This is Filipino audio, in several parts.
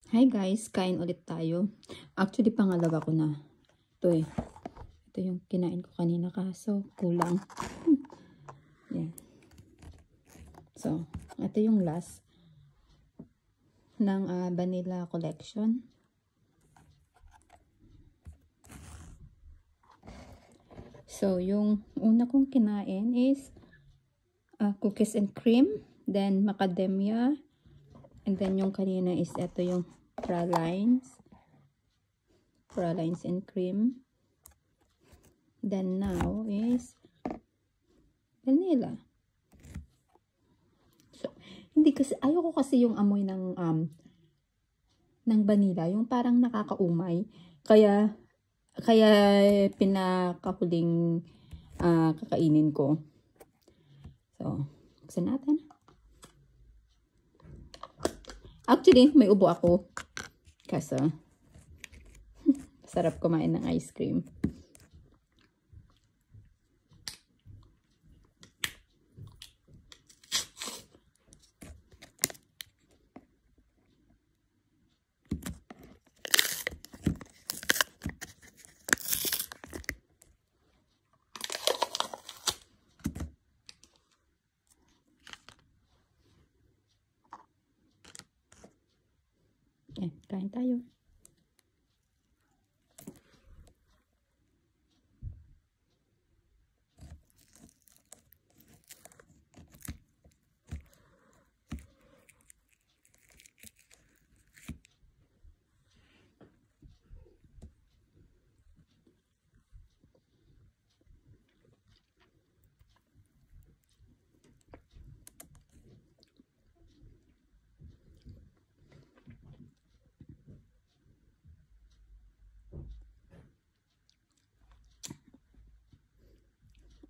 Hi guys, kain ulit tayo. Actually, pangalawa ko na. Ito eh. Ito yung kinain ko kanina kaso kulang. Yan. So, ito yung last ng vanilla collection. So, yung una kong kinain is cookies and cream, then macadamia, and then yung kanina is ito yung pralines and cream. Then now is vanilla. So, hindi kasi ayoko kasi yung amoy ng vanilla, yung parang nakakaumay. Kaya pinakahuling kakainin ko. So, buksan natin. Actually, may ubo ako. Kaso, sarap kumain ng ice cream. Kain tayo.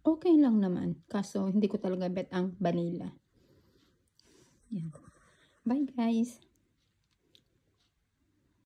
Okay lang naman. Kaso, hindi ko talaga bet ang vanilla. Yan. Bye guys!